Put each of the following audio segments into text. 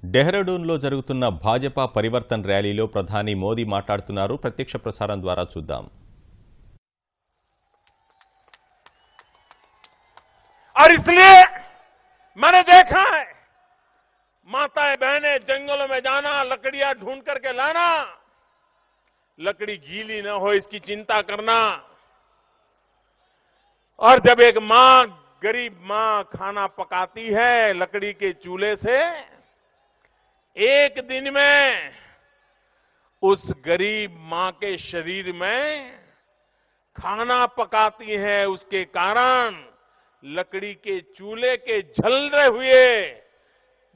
డెహ్రాడూన్లో జరుగుతున్న భాజపా పరివర్తన్ ర్యాలీలో ప్రధాని మోదీ మాట్లాడుతున్నారు. ప్రత్యక్ష ప్రసారం ద్వారా చూద్దాం. और इसलिए मैंने देखा है माताएं बहनें जंगलों में जाना, लकड़ियां ढूंढ करके लाना, लकड़ी गीली न हो इसकी चिंता करना। और जब एक मां, गरीब मां खाना पकाती है लकड़ी के चूल्हे से, एक दिन में उस गरीब मां के शरीर में खाना पकाती है, उसके कारण लकड़ी के चूल्हे के जलते हुए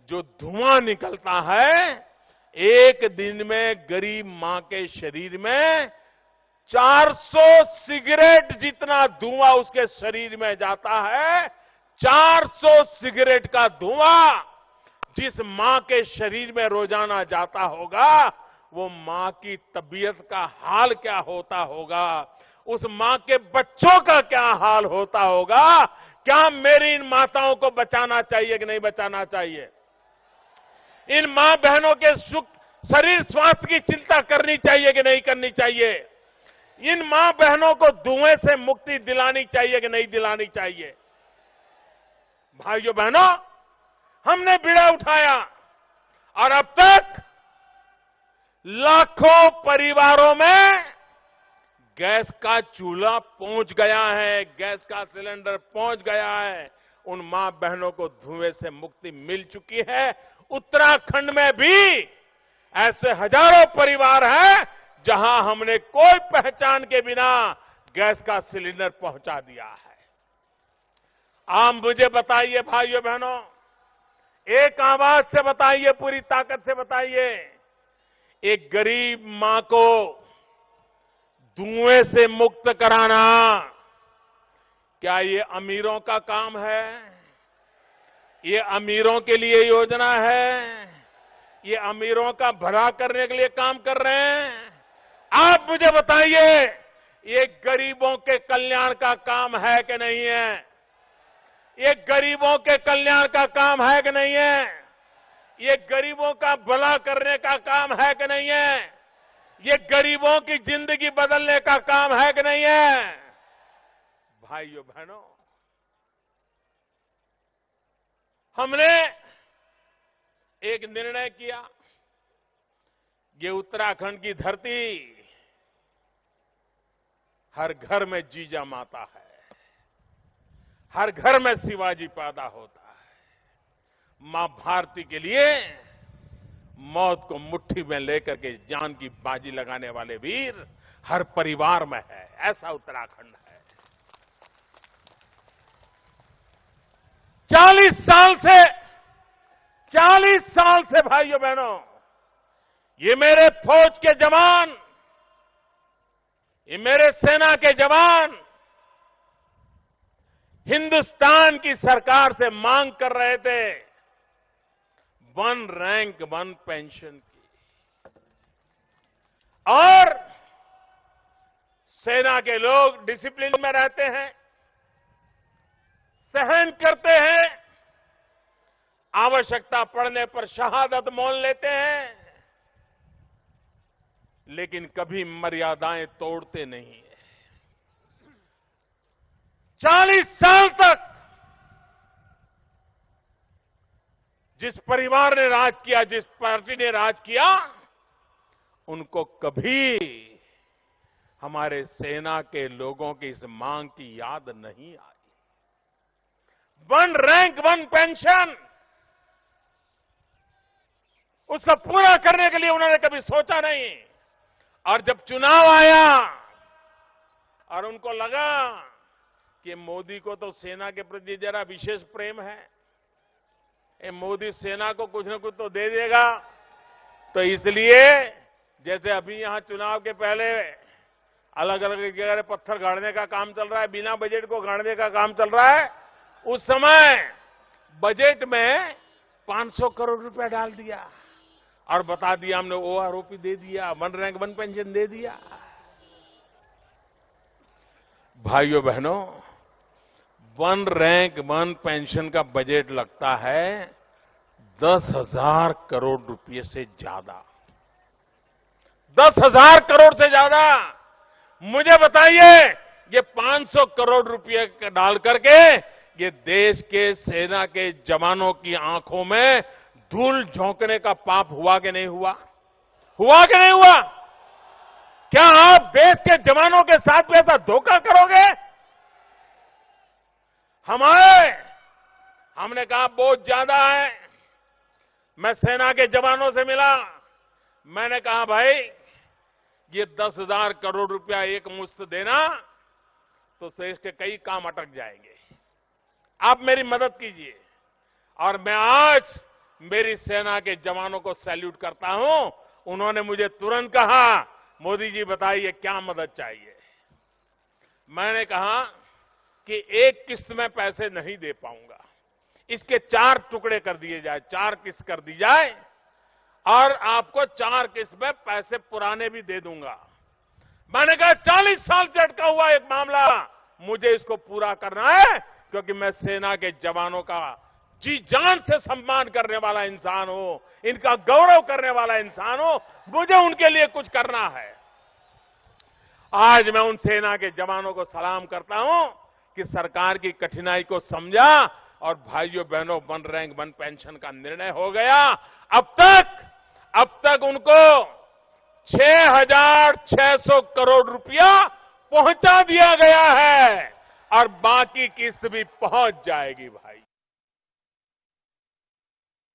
जो धुआं निकलता है, एक दिन में गरीब मां के शरीर में 400 सिगरेट जितना धुआं उसके शरीर में जाता है। 400 सिगरेट का धुआं जिस मां के शरीर में रोजाना जाता होगा, वो मां की तबीयत का हाल क्या होता होगा, उस मां के बच्चों का क्या हाल होता होगा। क्या मेरी इन माताओं को बचाना चाहिए कि नहीं बचाना चाहिए? इन मां बहनों के सुख शरीर स्वास्थ्य की चिंता करनी चाहिए कि नहीं करनी चाहिए? इन मां बहनों को धुएं से मुक्ति दिलानी चाहिए कि नहीं दिलानी चाहिए? भाइयों बहनों, हमने बीड़ा उठाया और अब तक लाखों परिवारों में गैस का चूल्हा पहुंच गया है, गैस का सिलेंडर पहुंच गया है। उन मां बहनों को धुएं से मुक्ति मिल चुकी है। उत्तराखंड में भी ऐसे हजारों परिवार हैं जहां हमने कोई पहचान के बिना गैस का सिलेंडर पहुंचा दिया है। आप मुझे बताइए भाइयों बहनों, एक आवाज से बताइए, पूरी ताकत से बताइए, एक गरीब मां को धुएं से मुक्त कराना क्या ये अमीरों का काम है? ये अमीरों के लिए योजना है? ये अमीरों का भला करने के लिए काम कर रहे हैं? आप मुझे बताइए, ये गरीबों के कल्याण का काम है कि नहीं है? ये गरीबों के कल्याण का काम है कि नहीं है? ये गरीबों का भला करने का काम है कि नहीं है? ये गरीबों की जिंदगी बदलने का काम है कि नहीं है? भाइयों बहनों, हमने एक निर्णय किया, ये उत्तराखंड की धरती हर घर में जीजा माता है, हर घर में शिवाजी पैदा होता है। मां भारती के लिए मौत को मुट्ठी में लेकर के जान की बाजी लगाने वाले वीर हर परिवार में है। ऐसा उत्तराखंड है। 40 साल से भाइयों बहनों, ये मेरे फौज के जवान, ये मेरे सेना के जवान हिंदुस्तान की सरकार से मांग कर रहे थे 1 रैंक 1 पेंशन की। और सेना के लोग डिसिप्लिन में रहते हैं, सहन करते हैं, आवश्यकता पड़ने पर शहादत मोल लेते हैं, लेकिन कभी मर्यादाएं तोड़ते नहीं है। 40 साल तक जिस परिवार ने राज किया, जिस पार्टी ने राज किया, उनको कभी हमारे सेना के लोगों की इस मांग की याद नहीं आई। 1 रैंक 1 पेंशन, उसको पूरा करने के लिए उन्होंने कभी सोचा नहीं। और जब चुनाव आया और उनको लगा कि मोदी को तो सेना के प्रति जरा विशेष प्रेम है, मोदी सेना को कुछ न कुछ तो दे देगा, तो इसलिए जैसे अभी यहां चुनाव के पहले अलग अलग जगह पत्थर गाड़ने का काम चल रहा है, बिना बजट को गाड़ने का काम चल रहा है, उस समय बजट में 500 करोड़ रुपए डाल दिया और बता दिया हमने ओआरओपी दे दिया, 1 रैंक 1 पेंशन दे दिया। भाइयों बहनों, 1 रैंक 1 पेंशन का बजट लगता है 10,000 करोड़ रुपए से ज्यादा, 10,000 करोड़ से ज्यादा। मुझे बताइए, ये 500 करोड़ रुपए डाल करके ये देश के सेना के जवानों की आंखों में धूल झोंकने का पाप हुआ कि नहीं हुआ? हुआ कि नहीं हुआ? क्या आप देश के जवानों के साथ भी ऐसा धोखा करोगे? हमने कहा बहुत ज्यादा है। मैं सेना के जवानों से मिला, मैंने कहा भाई ये 10,000 करोड़ रुपया एक मुश्त देना तो देश के कई काम अटक जाएंगे, आप मेरी मदद कीजिए। और मैं आज मेरी सेना के जवानों को सैल्यूट करता हूं। उन्होंने मुझे तुरंत कहा, मोदी जी बताइए क्या मदद चाहिए। मैंने कहा कि एक किस्त में पैसे नहीं दे पाऊंगा, इसके 4 टुकड़े कर दिए जाए, 4 किस्त कर दी जाए और आपको 4 किस्त में पैसे पुराने भी दे दूंगा। मैंने कहा 40 साल से अटका हुआ एक मामला, मुझे इसको पूरा करना है, क्योंकि मैं सेना के जवानों का जी जान से सम्मान करने वाला इंसान हूं, इनका गौरव करने वाला इंसान हूं, मुझे उनके लिए कुछ करना है। आज मैं उन सेना के जवानों को सलाम करता हूं कि सरकार की कठिनाई को समझा और भाइयों बहनों वन रैंक वन पेंशन का निर्णय हो गया। अब तक उनको 6,600 करोड़ रुपया पहुंचा दिया गया है और बाकी किस्त भी पहुंच जाएगी भाई।